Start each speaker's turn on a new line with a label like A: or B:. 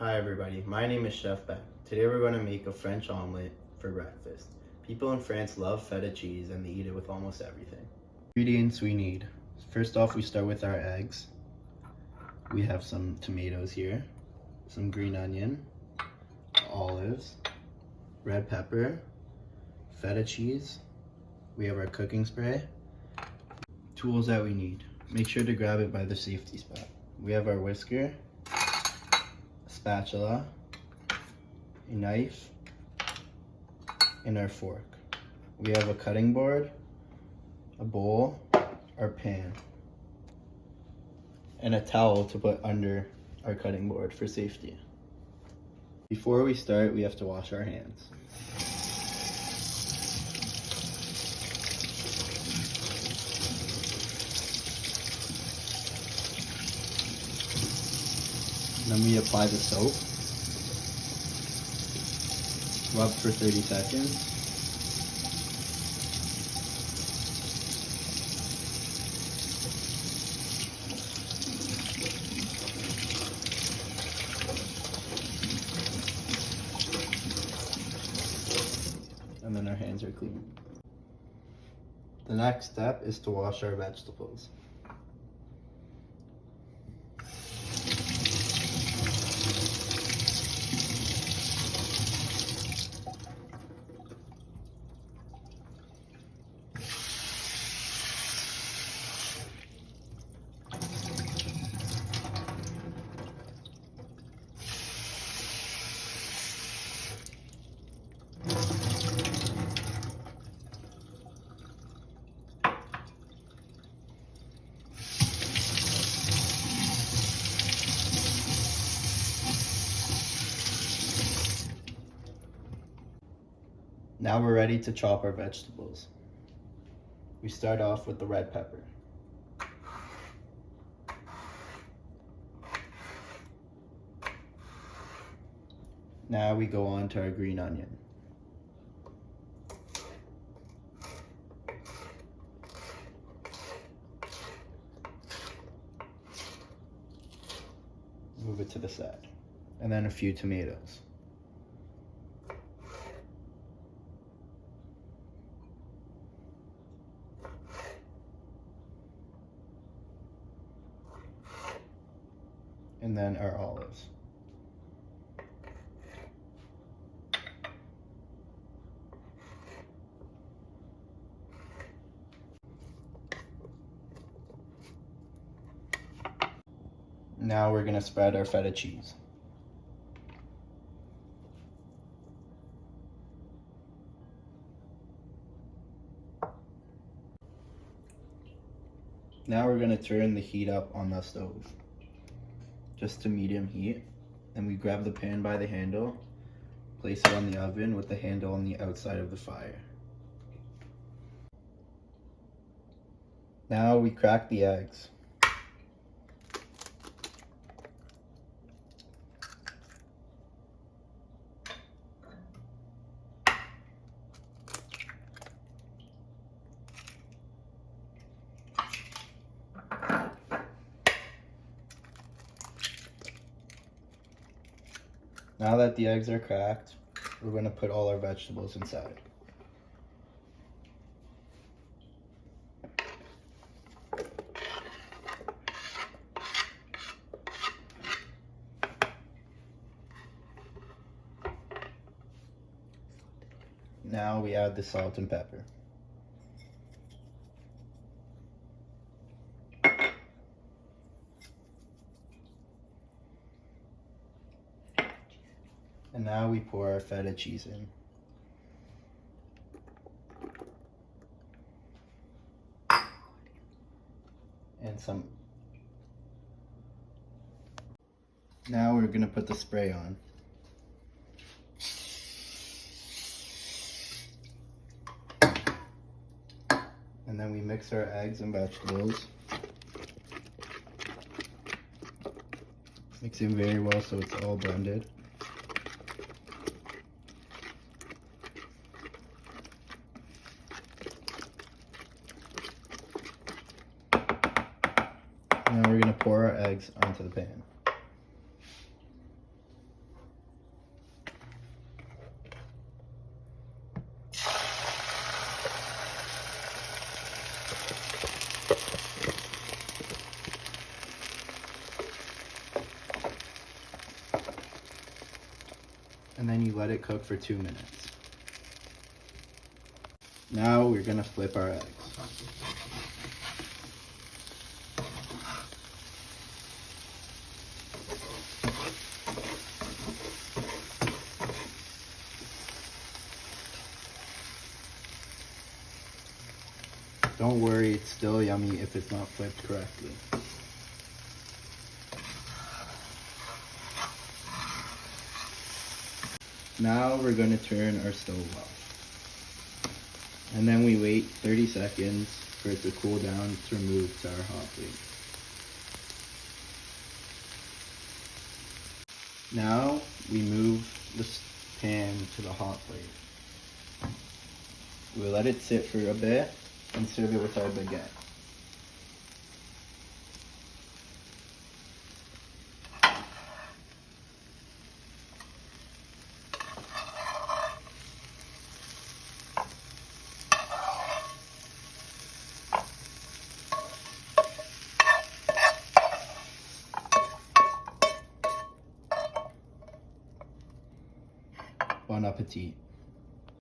A: Hi everybody, my name is Chef Ben. Today we're going to make a French omelet for breakfast. People in France love feta cheese and they eat it with almost everything. Ingredients we need. First off, we start with our eggs. We have some tomatoes here, some green onion, olives, red pepper, feta cheese. We have our cooking spray. Tools that we need. Make sure to grab it by the safety spot. We have our whisker, spatula, a knife, and our fork. We have a cutting board, a bowl, our pan, and a towel to put under our cutting board for safety. Before we start, we have to wash our hands. Then we apply the soap. Rub for 30 seconds. And then our hands are clean. The next step is to wash our vegetables. Now we're ready to chop our vegetables. We start off with the red pepper. Now we go on to our green onion. Move it to the side. And then a few tomatoes. And then our olives. Now we're going to spread our feta cheese. Now we're going to turn the heat up on the stove, just to medium heat. And we grab the pan by the handle, place it on the oven with the handle on the outside of the fire. Now we crack the eggs. Now that the eggs are cracked, we're going to put all our vegetables inside. Now we add the salt and pepper. And now we pour our feta cheese in. And some. Now we're going to put the spray on. And then we mix our eggs and vegetables. Mix it very well so it's all blended. Now we're going to pour our eggs onto the pan. and then you let it cook for 2 minutes. Now we're gonna flip our eggs. Don't worry, it's still yummy if it's not flipped correctly. Now we're going to turn our stove off. And then we wait 30 seconds for it to cool down to remove to our hot plate. Now we move the pan to the hot plate. We'll let it sit for a bit and serve it with our baguette. Bon appetit.